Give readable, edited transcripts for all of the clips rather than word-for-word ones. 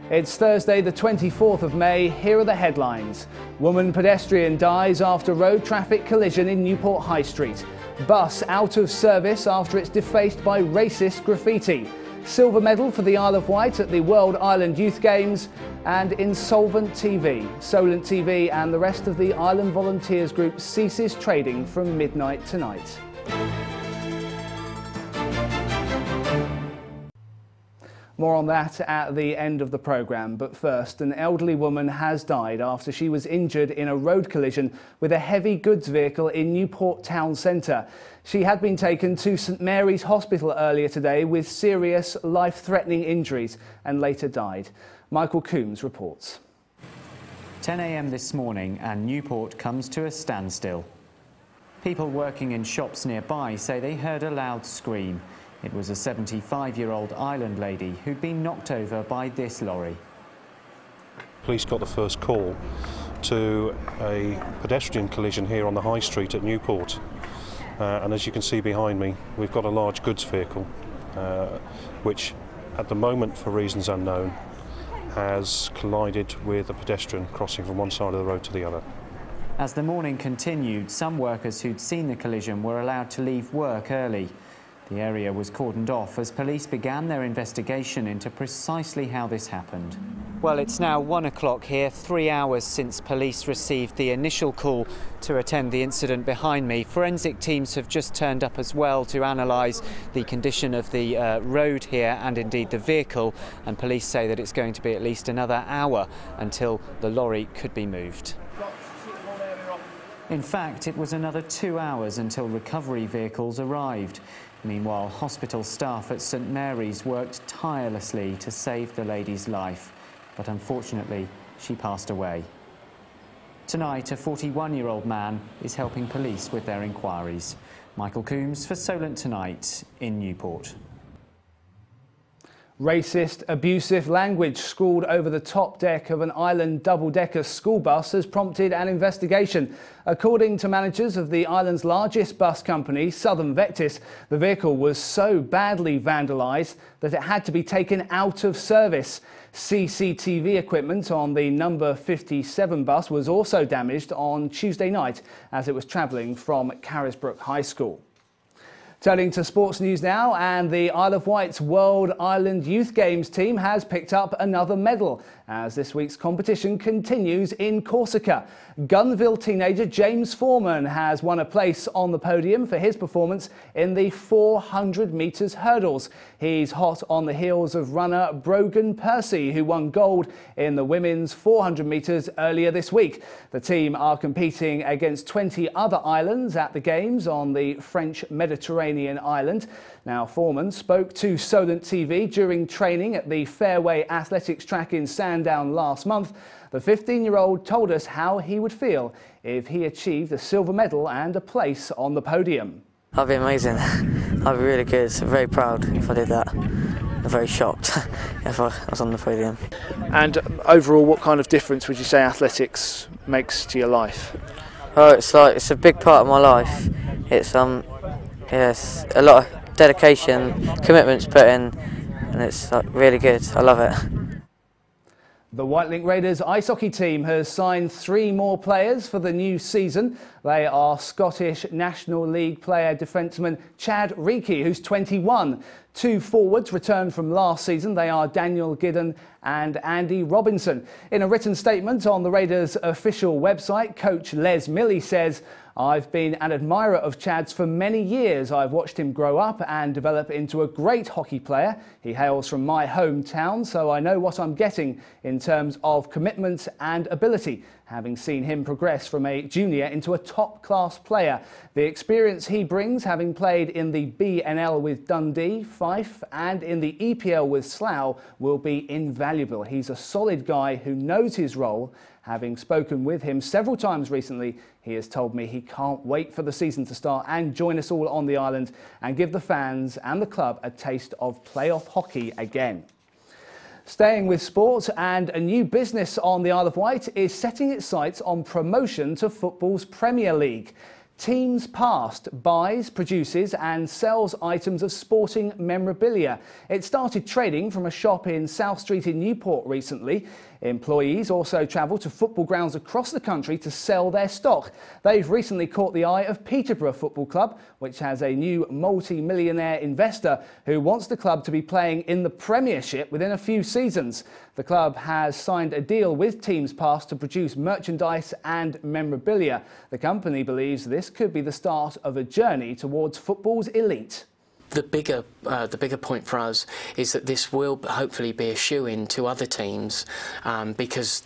It's Thursday the 24th of May, here are the headlines. Woman pedestrian dies after road traffic collision in Newport High Street. Bus out of service after it's defaced by racist graffiti. Silver medal for the Isle of Wight at the World Island Youth Games. And in Solent TV and the rest of the Island Volunteers Group ceases trading from midnight tonight. More on that at the end of the programme, but first, an elderly woman has died after she was injured in a road collision with a heavy goods vehicle in Newport town centre. She had been taken to St Mary's Hospital earlier today with serious, life-threatening injuries and later died. Michael Coombs reports. 10 a.m. this morning and Newport comes to a standstill. People working in shops nearby say they heard a loud scream. It was a 75-year-old island lady who'd been knocked over by this lorry. Police got the first call to a pedestrian collision here on the High Street at Newport. And as you can see behind me, we've got a large goods vehicle, which at the moment, for reasons unknown, has collided with a pedestrian crossing from one side of the road to the other. As the morning continued, some workers who'd seen the collision were allowed to leave work early. The area was cordoned off as police began their investigation into precisely how this happened. Well, it's now 1 o'clock here, 3 hours since police received the initial call to attend the incident behind me. Forensic teams have just turned up as well to analyse the condition of the road here and indeed the vehicle, and police say that it's going to be at least another hour until the lorry could be moved. In fact, it was another 2 hours until recovery vehicles arrived. Meanwhile, hospital staff at St Mary's worked tirelessly to save the lady's life, but unfortunately, she passed away. Tonight, a 41-year-old man is helping police with their inquiries. Michael Coombs for Solent Tonight in Newport. Racist, abusive language scrawled over the top deck of an island double-decker school bus has prompted an investigation. According to managers of the island's largest bus company, Southern Vectis, the vehicle was so badly vandalised that it had to be taken out of service. CCTV equipment on the number 57 bus was also damaged on Tuesday night as it was travelling from Carisbrooke High School. Turning to sports news now, and the Isle of Wight's World Island Youth Games team has picked up another medal as this week's competition continues in Corsica. Gunville teenager James Foreman has won a place on the podium for his performance in the 400 metres hurdles. He's hot on the heels of runner Brogan Percy, who won gold in the women's 400 metres earlier this week. The team are competing against 20 other islands at the Games on the French Mediterranean island. Now, Foreman spoke to Solent TV during training at the Fairway Athletics track in Sandown last month. The 15-year-old told us how he would feel if he achieved a silver medal and a place on the podium. That'd be amazing. I'd be really good. Very proud if I did that. I'm very shocked if I was on the podium. And overall, what kind of difference would you say athletics makes to your life? Oh, it's a big part of my life. It's yes, a lot of dedication, commitments put in, and it's really good. I love it. The Whitelink Raiders ice hockey team has signed 3 more players for the new season. They are Scottish National League player defenceman Chad Reekie, who's 21. 2 forwards returned from last season. They are Daniel Giddon and Andy Robinson. In a written statement on the Raiders' official website, coach Les Milley says, "I've been an admirer of Chad's for many years. I've watched him grow up and develop into a great hockey player. He hails from my hometown, so I know what I'm getting in terms of commitment and ability, having seen him progress from a junior into a top-class player. The experience he brings, having played in the BNL with Dundee, Fife and in the EPL with Slough, will be invaluable. He's a solid guy who knows his role. Having spoken with him several times recently, he has told me he can't wait for the season to start and join us all on the island and give the fans and the club a taste of playoff hockey again." Staying with sport, and a new business on the Isle of Wight is setting its sights on promotion to football's Premier League. Teams Past buys, produces and sells items of sporting memorabilia. It started trading from a shop in South Street in Newport recently. Employees also travel to football grounds across the country to sell their stock. They've recently caught the eye of Peterborough Football Club, which has a new multi-millionaire investor who wants the club to be playing in the Premiership within a few seasons. The club has signed a deal with Teams Past to produce merchandise and memorabilia. The company believes this could be the start of a journey towards football's elite. The bigger point for us is that this will hopefully be a shoe-in to other teams because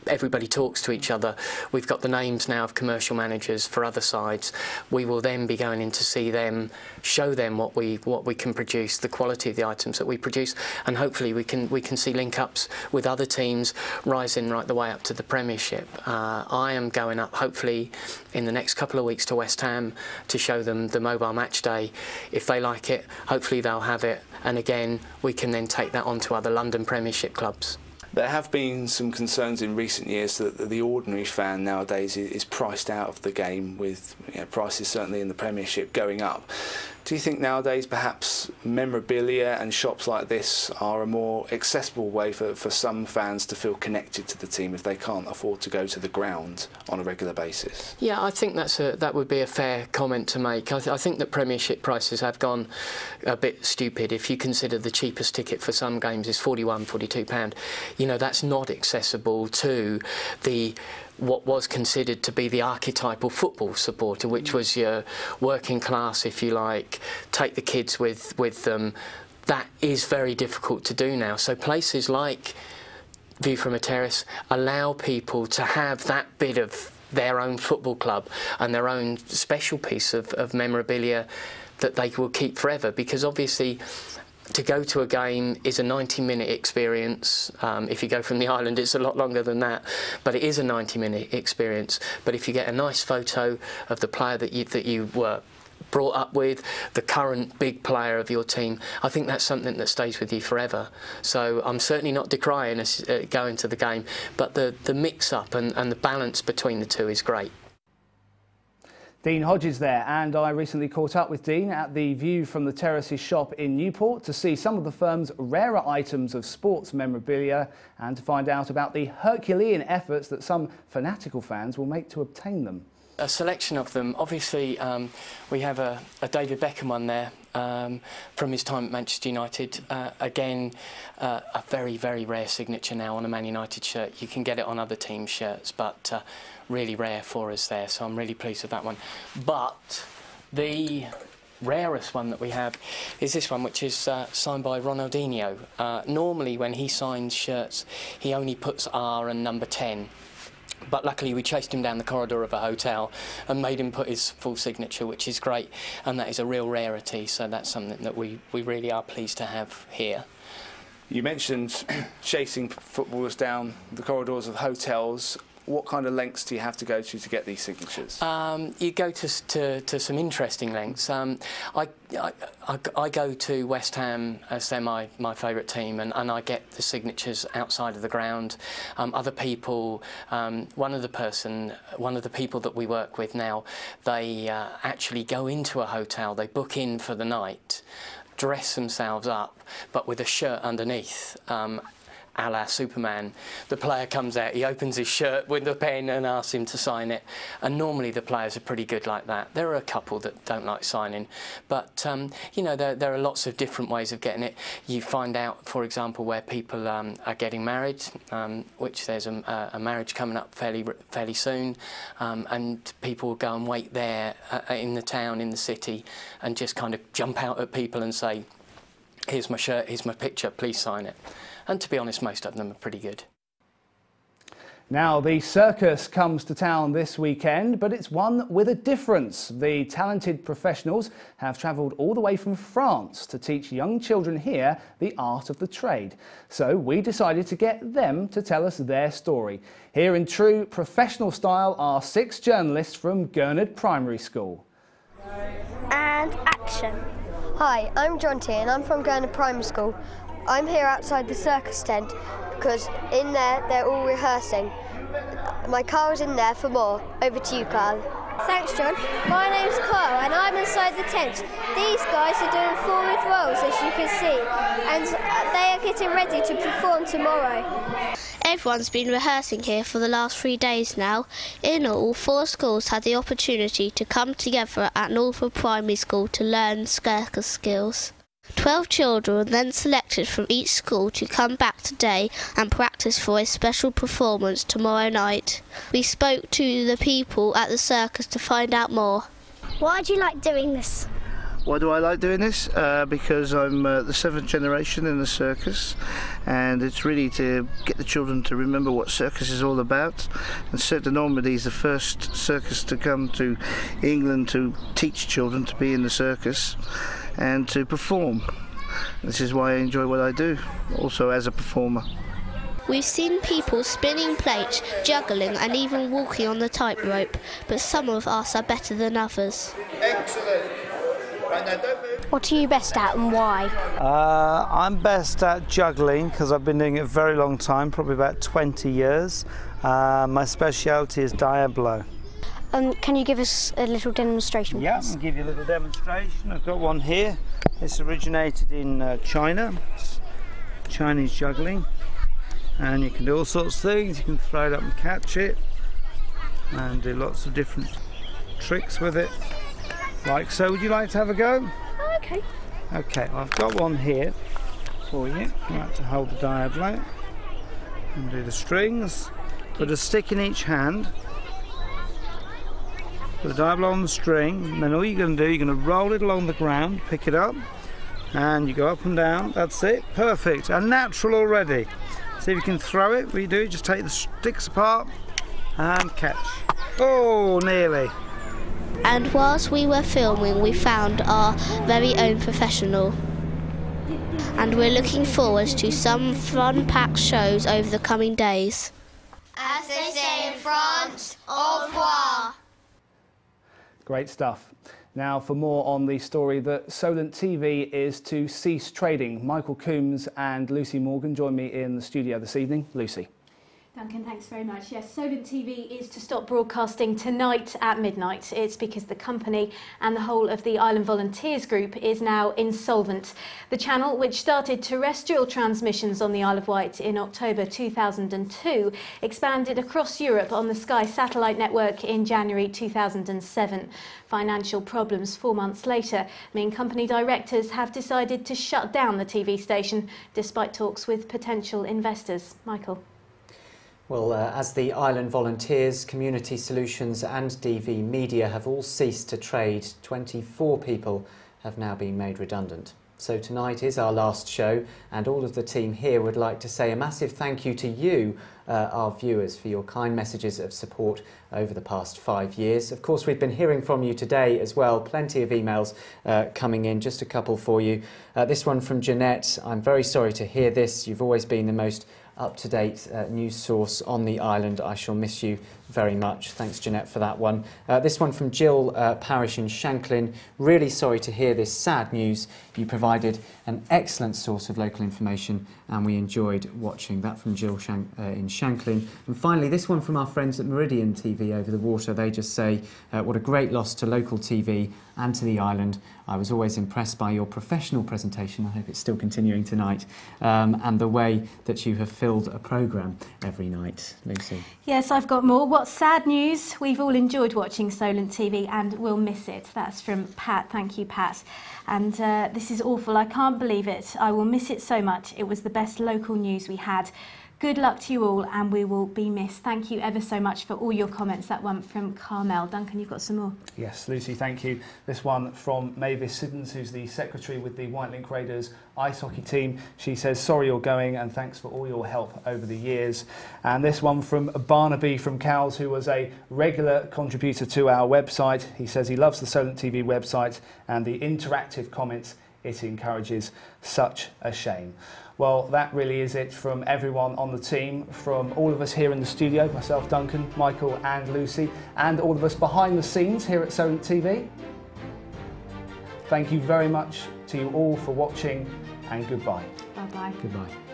everybody talks to each other. We've got the names now of commercial managers for other sides. We will then be going in to see them, show them what we can produce, the quality of the items that we produce, and hopefully we can see link-ups with other teams rising right the way up to the Premiership. I am going up hopefully in the next couple of weeks to West Ham to show them the mobile match day. If they like it, hopefully they'll have it, and again we can then take that on to other London Premiership clubs. There have been some concerns in recent years that the ordinary fan nowadays is priced out of the game, with prices certainly in the Premiership going up. Do you think nowadays perhaps memorabilia and shops like this are a more accessible way for some fans to feel connected to the team if they can't afford to go to the ground on a regular basis? Yeah, I think that would be a fair comment to make. I think that Premiership prices have gone a bit stupid. If you consider the cheapest ticket for some games is £41, £42, you know, that's not accessible to what was considered to be the archetypal football supporter, which was your working class, if you like, take the kids with them. That is very difficult to do now. So places like View from a Terrace allow people to have that bit of their own football club and their own special piece of memorabilia that they will keep forever, because obviously to go to a game is a 90-minute experience. If you go from the island, it's a lot longer than that, but it is a 90-minute experience. But if you get a nice photo of the player that you were brought up with, the current big player of your team, I think that's something that stays with you forever. So I'm certainly not decrying us going to the game, but the mix-up and the balance between the two is great. Dean Hodges there, and I recently caught up with Dean at the View from the Terraces shop in Newport to see some of the firm's rarer items of sports memorabilia and to find out about the Herculean efforts that some fanatical fans will make to obtain them. A selection of them. Obviously, we have a David Beckham one there from his time at Manchester United. Again, a very, very rare signature now on a Man United shirt. You can get it on other team shirts, but really rare for us there, so I'm really pleased with that one. But the rarest one that we have is this one, which is signed by Ronaldinho. Normally when he signs shirts, he only puts R and number 10. But luckily we chased him down the corridor of a hotel and made him put his full signature, which is great, and that is a real rarity, so that's something that we really are pleased to have here. You mentioned chasing footballers down the corridors of hotels. What kind of lengths do you have to go to get these signatures? You go to some interesting lengths. I go to West Ham as they're my favourite team, and I get the signatures outside of the ground. Other people, one of the people that we work with now, they actually go into a hotel, they book in for the night, dress themselves up, but with a shirt underneath. A la Superman. The player comes out, he opens his shirt with a pen and asks him to sign it, and normally the players are pretty good like that. There are a couple that don't like signing, but you know, there are lots of different ways of getting it. You find out, for example, where people are getting married, which there's a marriage coming up fairly soon, and people will go and wait there in the town, in the city, and just kind of jump out at people and say, here's my shirt, here's my picture, please sign it. And to be honest, most of them are pretty good. Now, the circus comes to town this weekend, but it's one with a difference. The talented professionals have travelled all the way from France to teach young children here the art of the trade. So we decided to get them to tell us their story. Here in true professional style are 6 journalists from Gurnard Primary School. And action. Hi, I'm Jonty and I'm from Gurnard Primary School. I'm here outside the circus tent because in there they're all rehearsing. My car is in there for more. Over to you, Carl. Thanks, John. My name's Kyle and I'm inside the tent. These guys are doing forward rolls, as you can see, and they are getting ready to perform tomorrow. Everyone's been rehearsing here for the last 3 days now. In all, 4 schools had the opportunity to come together at Northwood Primary School to learn circus skills. 12 children were then selected from each school to come back today and practice for a special performance tomorrow night. We spoke to the people at the circus to find out more. Why do you like doing this? Why do I like doing this? Because I'm the 7th generation in the circus, and it's really to get the children to remember what circus is all about. And Cirque de Normandy is the first circus to come to England to teach children to be in the circus and to perform. This is why I enjoy what I do, also as a performer. We've seen people spinning plates, juggling and even walking on the tightrope, but some of us are better than others. Excellent. Right, now don't move. What are you best at and why? I'm best at juggling because I've been doing it a very long time, probably about 20 years. My speciality is Diablo. Can you give us a little demonstration? Yeah, I'll give you a little demonstration. I've got one here. This originated in China. It's Chinese juggling. And you can do all sorts of things. You can throw it up and catch it and do lots of different tricks with it. Like so. Would you like to have a go? Oh, okay. Okay, I've got one here for you. You like to hold the Diablo and do the strings. Put a stick in each hand. Put the Diablo on the string, and then all you're going to do, you're going to roll it along the ground, pick it up, and you go up and down. That's it. Perfect. And natural already. See if you can throw it. What you do, just take the sticks apart and catch. Oh, nearly. And whilst we were filming, we found our very own professional. And we're looking forward to some fun-packed shows over the coming days. As they say in France, au revoir. Great stuff. Now for more on the story that Solent TV is to cease trading, Michael Coombs and Lucy Morgan join me in the studio this evening. Lucy. Duncan, thanks very much. Yes, Solent TV is to stop broadcasting tonight at midnight. It's because the company and the whole of the Island Volunteers Group is now insolvent. The channel, which started terrestrial transmissions on the Isle of Wight in October 2002, expanded across Europe on the Sky satellite network in January 2007. Financial problems 4 months later mean company directors have decided to shut down the TV station, despite talks with potential investors. Michael. Well, as the Island Volunteers, Community Solutions and DV Media have all ceased to trade, 24 people have now been made redundant. So tonight is our last show, and all of the team here would like to say a massive thank you to you, our viewers, for your kind messages of support over the past 5 years. Of course, we've been hearing from you today as well. Plenty of emails coming in, just a couple for you. This one from Jeanette. I'm very sorry to hear this. You've always been the most up-to-date news source on the island. I shall miss you very much. Thanks, Jeanette, for that one. This one from Jill Parish in Shanklin. Really sorry to hear this sad news. You provided an excellent source of local information and we enjoyed watching. That from Jill in Shanklin. And finally, this one from our friends at Meridian TV over the water. They just say, what a great loss to local TV and to the island. I was always impressed by your professional presentation. I hope it's still continuing tonight. And the way that you have filled a programme every night. Lucy. Yes, I've got more. What's sad news? We've all enjoyed watching Solent TV and we'll miss it. That's from Pat. Thank you, Pat. And this is awful. I can't believe it. I will miss it so much. It was the best local news we had. Good luck to you all and we will be missed. Thank you ever so much for all your comments. That one from Carmel. Duncan, you've got some more. Yes, Lucy, thank you. This one from Mavis Siddons, who's the secretary with the Whitelink Raiders ice hockey team. She says, sorry you're going and thanks for all your help over the years. And this one from Barnaby from Cowes, who was a regular contributor to our website. He says he loves the Solent TV website and the interactive comments it encourages. Such a shame. Well, that really is it from everyone on the team, from all of us here in the studio, myself, Duncan, Michael and Lucy, and all of us behind the scenes here at Solent TV. Thank you very much to you all for watching, and goodbye. Bye-bye. Goodbye.